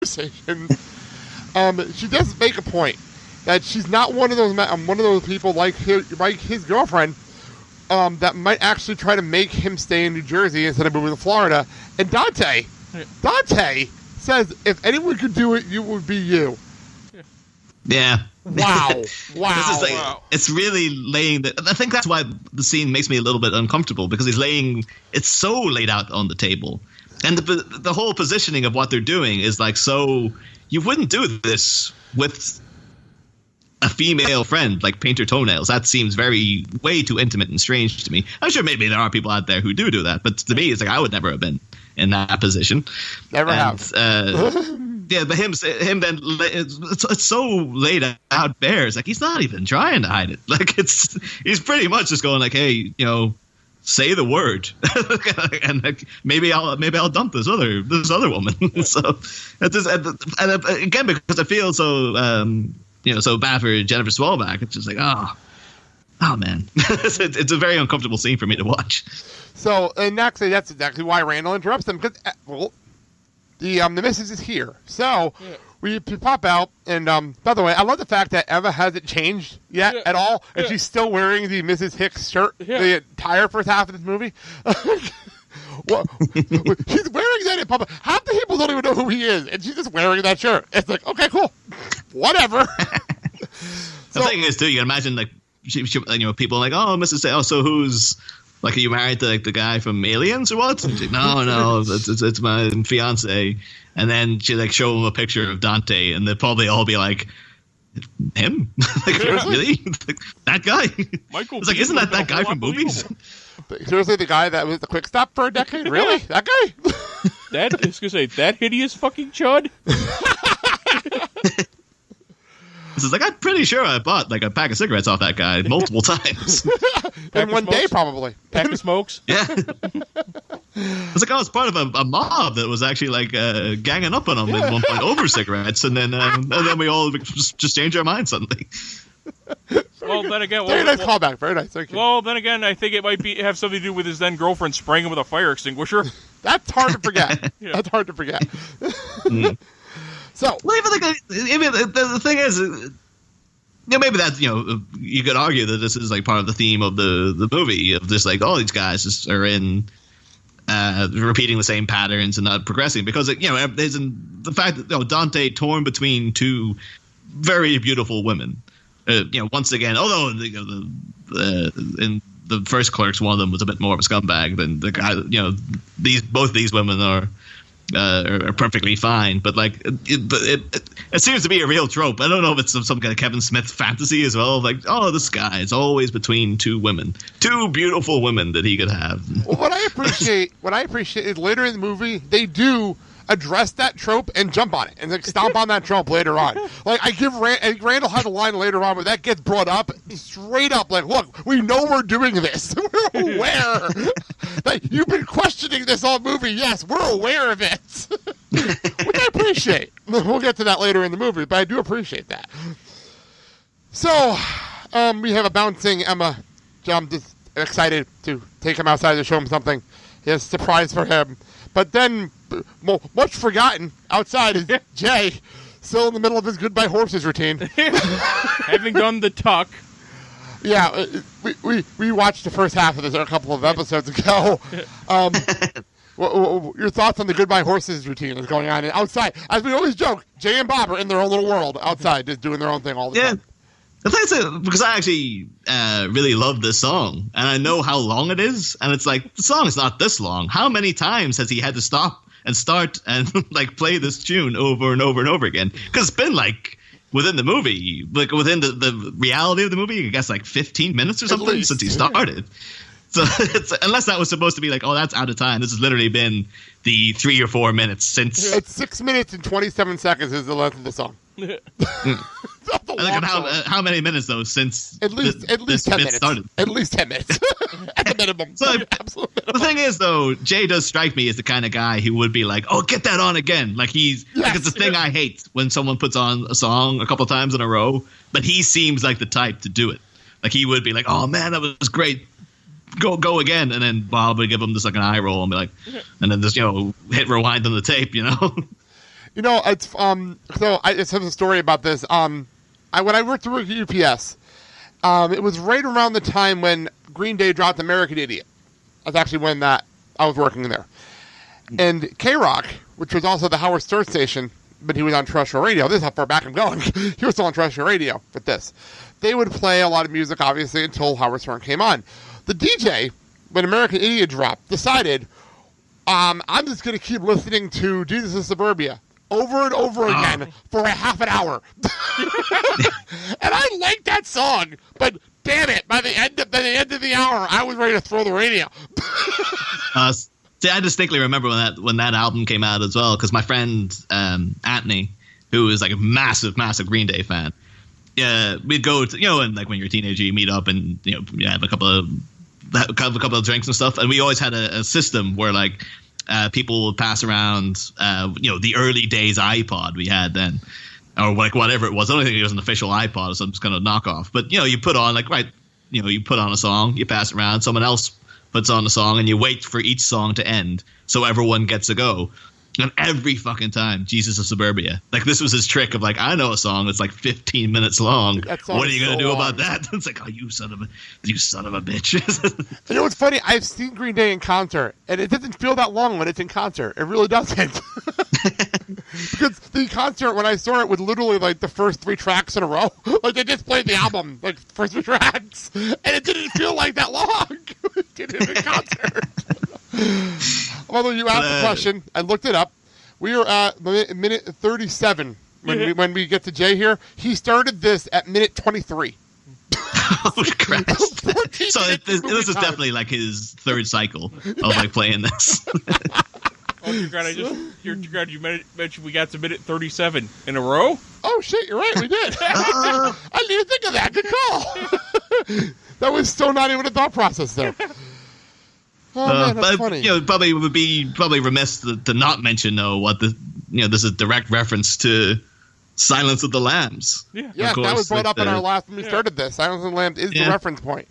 conversation. She does make a point that she's not one of those people like his girlfriend that might actually try to make him stay in New Jersey instead of moving to Florida. And Dante says, if anyone could do it, it would be you. Yeah. Wow. It's really laying I think that's why the scene makes me a little bit uncomfortable, because it's so laid out on the table. And the whole positioning of what they're doing is like, so you wouldn't do this with a female friend, like paint her toenails. That seems way too intimate and strange to me. I'm sure maybe there are people out there who do that, but to me, it's like I would never have been in that position. Never have. Yeah, but him then, it's so laid out bare. It's like he's not even trying to hide it. Like he's pretty much just going like, hey, say the word, and like, maybe I'll dump this other woman. So and again, because I feel so so bad for Jennifer Swalback, it's just like oh man, it's a very uncomfortable scene for me to watch. So and actually, that's exactly why Randall interrupts them, because the missus is here. So we pop out, and by the way, I love the fact that Emma hasn't changed yet at all, and she's still wearing the Mrs. Hicks shirt the entire first half of this movie. Well, she's wearing that in public. Half the people don't even know who he is, and she's just wearing that shirt. It's like, okay, cool, whatever. The thing is, too, you can imagine like she people like, oh, Mrs. So who's like, are you married to like the guy from Aliens or what? Like, no, it's my fiance. And then she like show him a picture of Dante, and they'll probably all be like, him? Like, really? Like, that guy? Michael, it's like, isn't that guy from movies? Seriously, the guy that was the Quick Stop for a decade? Really? That guy? I was gonna say, that hideous fucking chud? It's like, I'm pretty sure I bought like a pack of cigarettes off that guy multiple times. In one day, probably. Pack of smokes? Yeah. It's like I was part of a mob that was actually like ganging up on him at one point over cigarettes, and then we all just changed our minds suddenly. Well, then again, very nice callback. Very nice. Thank you. Well, then again, I think it might have something to do with his then girlfriend spraying him with a fire extinguisher. That's hard to forget. That's hard to forget. So, well, even the thing is, maybe that's you could argue that this is like part of the theme of the movie, of just like all these guys just are in repeating the same patterns and not progressing, because there's the fact that Dante torn between two very beautiful women. Once again, although in the first Clerks, one of them was a bit more of a scumbag than the guy. Both these women are perfectly fine, but like it seems to be a real trope. I don't know if it's some kind of Kevin Smith fantasy as well. Like, oh, this guy is always between two women, two beautiful women that he could have. Well, what I appreciate is later in the movie they do address that trope and jump on it and like stomp on that trope later on. Like Randall has a line later on where that gets brought up straight up. Like, look, we know we're doing this. We're aware. Like, you've been questioning this all movie. Yes, we're aware of it, which I appreciate. We'll get to that later in the movie, but I do appreciate that. So, we have a bouncing Emma. I'm just excited to take him outside to show him something. He has a surprise for him. But then, much forgotten, outside is Jay, still in the middle of his Goodbye Horses routine. Having done the tuck. Yeah, we watched the first half of this a couple of episodes ago. Your thoughts on the Goodbye Horses routine that's going on outside? As we always joke, Jay and Bob are in their own little world outside, just doing their own thing all the time. The thing is, because I actually really love this song, and I know how long it is, and it's like, the song is not this long. How many times has he had to stop and start and like play this tune over and over and over again? Because it's been like within the movie, like within the reality of the movie, I guess like 15 minutes or something since he started. So unless that was supposed to be like, oh, that's out of time. This has literally been the 3 or 4 minutes since. It's 6 minutes and 27 seconds is the length of the song. And how many minutes though since at least 10 minutes started? At least 10 minutes at the minimum. So the thing is though, Jay does strike me as the kind of guy who would be like, "Oh, get that on again!" Like like it's the thing I hate when someone puts on a song a couple of times in a row. But he seems like the type to do it. Like he would be like, "Oh man, that was great. Go again," and then Bob would give him just like an eye roll and be like, and then just hit rewind on the tape, It's So I just have a story about this. When I worked through UPS, it was right around the time when Green Day dropped American Idiot. That's actually when I was working there. And K-Rock, which was also the Howard Stern station, but he was on terrestrial radio. This is how far back I'm going. He was still on terrestrial radio with this. They would play a lot of music, obviously, until Howard Stern came on. The DJ, when American Idiot dropped, decided, I'm just going to keep listening to Jesus of Suburbia over and over again for a half an hour. And I like that song, but damn it, by the end of the hour, I was ready to throw the radio. See, I distinctly remember when that album came out as well, because my friend Anthony, who is like a massive Green Day fan, we'd go to, and like when you're a teenager, you meet up and you have a couple of drinks and stuff, and we always had a system where like people would pass around the early days iPod we had then, or like whatever it was. I don't think it was an official iPod or some kind of knockoff, but you put on you put on a song, you pass it around, someone else puts on a song, and you wait for each song to end so everyone gets a go. And every fucking time, Jesus of Suburbia, like this was his trick of like, I know a song that's like 15 minutes long. What are you gonna do about that? It's like, oh, you son of a bitch. You know what's funny? I've seen Green Day in concert, and it doesn't feel that long when it's in concert. It really doesn't. Because the concert, when I saw it, was literally like the first 3 tracks in a row. Like they just played the album, like first 3 tracks, and it didn't feel like that long. It did in concert. Although you asked the question, I looked it up. We are at minute 37 when we get to Jay here. He started this at minute 23. Oh, crap. So this is definitely like his third cycle of like playing this. Oh, you're glad you mentioned we got to minute 37 in a row? Oh, shit, you're right, we did. I didn't even think of that. Good call. That was still not even a thought process there. Oh, man, that's funny. Probably would be remiss to not mention though what this is direct reference to Silence of the Lambs. Yeah, that was brought up in our last when we started this. Silence of the Lambs is the reference point.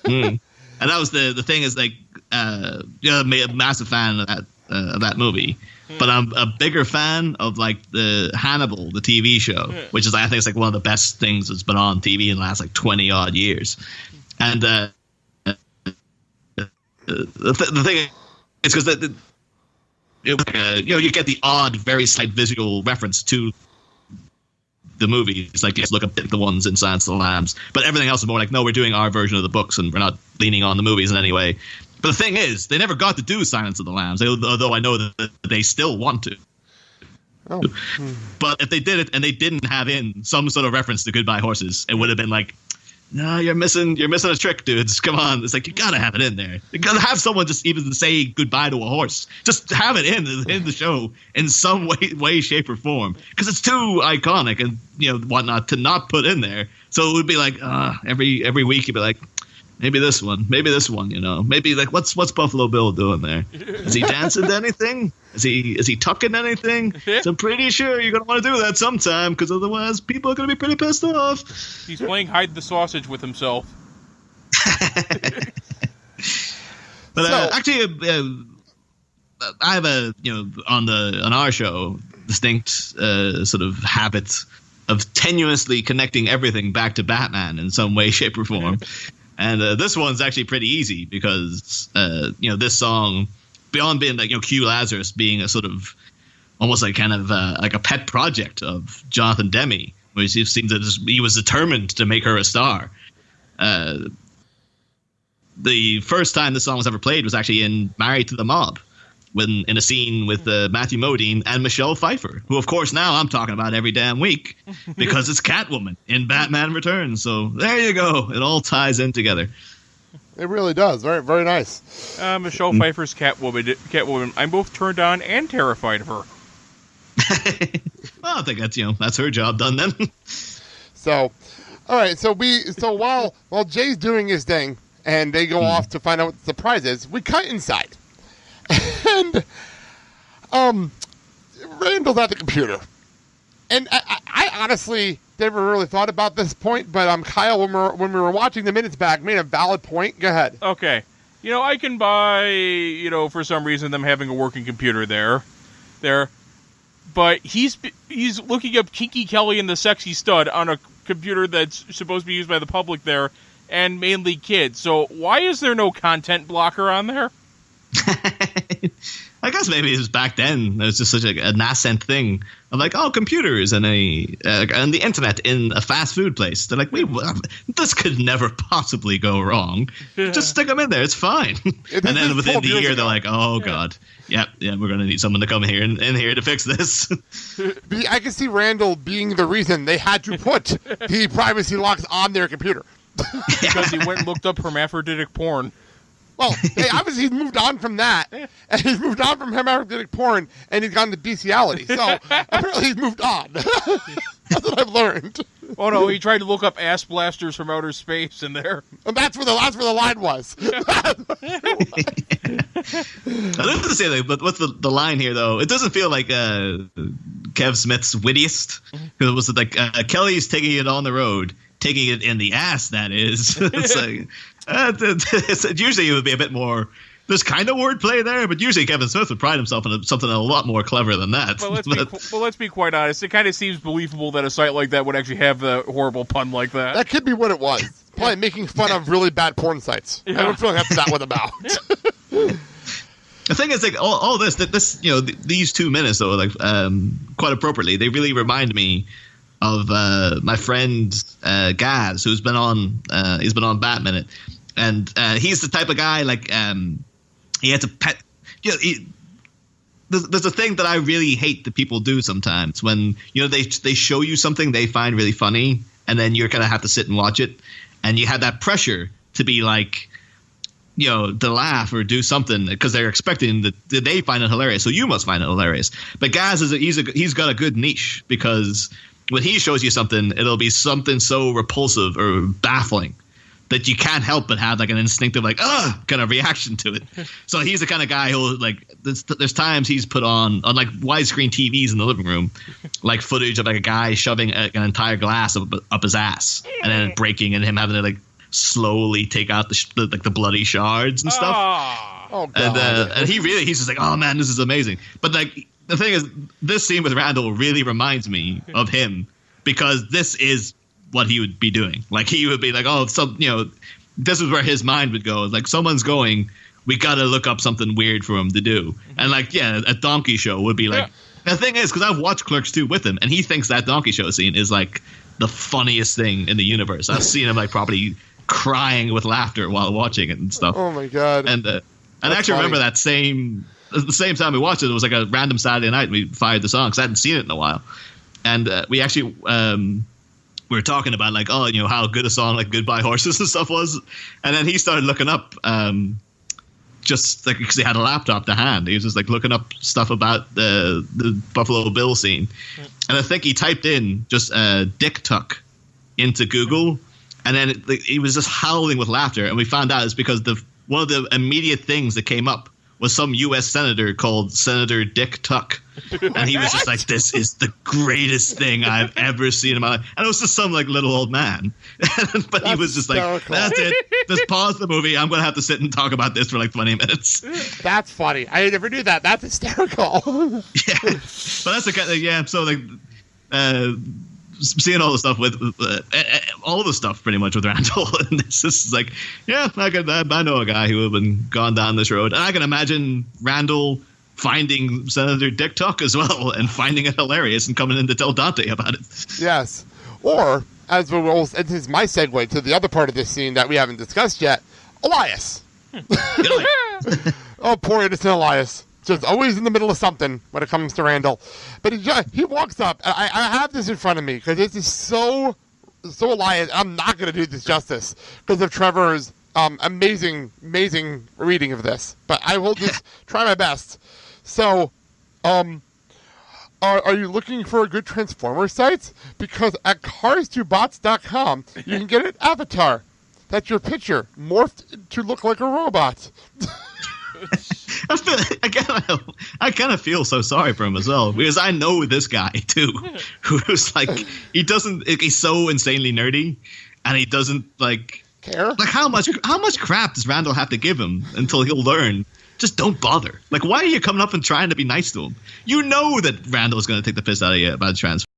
And that was the thing is like I'm a massive fan of that movie, but I'm a bigger fan of like the Hannibal, the TV show, which is I think it's like one of the best things that's been on TV in the last like 20 odd years, and. The thing is because you get the odd, very slight visual reference to the movie. It's like just look at the ones in Silence of the Lambs, but everything else is more like no, we're doing our version of the books and we're not leaning on the movies in any way. But the thing is, they never got to do Silence of the Lambs, although I know that they still want to. Oh. But if they did it and they didn't have in some sort of reference to Goodbye Horses, it would have been like. No, you're missing a trick, dudes. Come on. It's like, you gotta have it in there. You gotta have someone just even say goodbye to a horse. Just have it in the show in some way, shape, or form. Because it's too iconic and, whatnot to not put in there. So it would be like, every week you'd be like, maybe this one, Maybe like, what's Buffalo Bill doing there? Is he dancing to anything? Is he tucking anything? So I'm pretty sure you're going to want to do that sometime, because otherwise people are going to be pretty pissed off. He's playing hide the sausage with himself. But actually, I have on our show, distinct sort of habit of tenuously connecting everything back to Batman in some way, shape, or form. And this one's actually pretty easy because, this song, beyond being like, Q Lazarus being a sort of almost like kind of like a pet project of Jonathan Demme, which it seems that he was determined to make her a star. The first time this song was ever played was actually in Married to the Mob, when in a scene with Matthew Modine and Michelle Pfeiffer, who, of course, now I'm talking about every damn week because it's Catwoman in Batman Returns. So there you go. It all ties in together. It really does. Very, very nice. Michelle Pfeiffer's Catwoman. I'm both turned on and terrified of her. Well, I think that's her job done then. So, all right. So while Jay's doing his thing and they go off to find out what the surprise is, we cut inside. And Randall's at the computer. And I honestly never really thought about this point, but Kyle, when we were watching the minutes back, made a valid point. Go ahead. Okay. I can buy, for some reason, them having a working computer there. but he's looking up Kinky Kelly and the Sexy Stud on a computer that's supposed to be used by the public there, and mainly kids. So why is there no content blocker on there? I guess maybe it was back then. It was just such a nascent thing of like, oh, computers and and the internet in a fast food place. They're like, wait, this could never possibly go wrong. Just stick them in there. It's fine. And then within the year, they're like, oh, God. Yep, we're going to need someone to come here in here to fix this. I can see Randall being the reason they had to put the privacy locks on their computer. Because he went and looked up hermaphroditic porn. Well, obviously he's moved on from that, and he's moved on from hermaphroditic porn, and he's gone to bestiality. So apparently he's moved on. That's what I've learned. Oh no, he tried to look up ass blasters from outer space in there. And that's where the line was. I was to say, like, but what's the line here though? It doesn't feel like Kev Smith's wittiest, because it was like Kelly's taking it on the road, taking it in the ass. That is, it's like. Usually it would be a bit more. There's kind of wordplay there, but usually Kevin Smith would pride himself in something a lot more clever than that. Well, let's be quite honest. It kind of seems believable that a site like that would actually have a horrible pun like that. That could be what it was. Probably making fun of really bad porn sites. Yeah. I don't feel like that's what about. The thing is, like all this, these 2 minutes though, like quite appropriately, they really remind me of my friend Gaz, who's been on Bat Minute, and he's the type of guy like he has a pet. There's a thing that I really hate that people do sometimes when they show you something they find really funny, and then you're gonna have to sit and watch it, and you have that pressure to be like, to laugh or do something because they're expecting that they find it hilarious, so you must find it hilarious. But Gaz he's got a good niche because when he shows you something, it'll be something so repulsive or baffling that you can't help but have like an instinctive like kind of reaction to it. So he's the kind of guy who like there's times he's put on like widescreen TVs in the living room, like footage of like a guy shoving an entire glass up his ass and then breaking and him having to like slowly take out the bloody shards and stuff. Oh God. And he's just like, oh man, this is amazing. But like the thing is, this scene with Randall really reminds me of him because this is what he would be doing. Like he would be like, oh, this is where his mind would go. Like someone's going, we got to look up something weird for him to do. And like, yeah, a donkey show would be like. Yeah. The thing is, because I've watched Clerks 2 with him, and he thinks that donkey show scene is like the funniest thing in the universe. I've seen him like probably crying with laughter while watching it and stuff. Oh my God! And I actually remember the same time we watched it. It was like a random Saturday night. And we fired the song because I hadn't seen it in a while, and we actually we were talking about like, how good a song like "Goodbye Horses" and stuff was, and then he started looking up. Just like because he had a laptop to hand, he was just like looking up stuff about the Buffalo Bill scene, and I think he typed in just "dick tuck" into Google, and then he was just howling with laughter. And we found out it's because one of the immediate things that came up was some U.S. senator called Senator Dick Tuck, and he was just like, "This is the greatest thing I've ever seen in my life." And it was just some like little old man, but he was just hysterical. Like, "That's it. Just pause the movie. I'm gonna have to sit and talk about this for like 20 minutes." That's funny. I never knew that. That's hysterical. Yeah, but that's the kind of, yeah. So like, seeing all the stuff with all the stuff pretty much with Randall, and this is like, yeah, I know a guy who would have gone down this road, and I can imagine Randall finding Senator Dick Tuck as well and finding it hilarious and coming in to tell Dante about it. Yes, or as this is my segue to the other part of this scene that we haven't discussed yet, Elias. Oh, poor innocent Elias. Just always in the middle of something when it comes to Randall. But he walks up. I have this in front of me because this is so Elias. I'm not going to do this justice because of Trevor's amazing reading of this. But I will just try my best. So, are you looking for a good Transformer site? Because at cars2bots.com, you can get an avatar. That's your picture, morphed to look like a robot. I kind of feel so sorry for him as well because I know this guy too, who's like he's so insanely nerdy, and he doesn't like care. Like how much crap does Randall have to give him until he'll learn just don't bother. Like, why are you coming up and trying to be nice to him? You know that Randall's going to take the piss out of you about the transfer.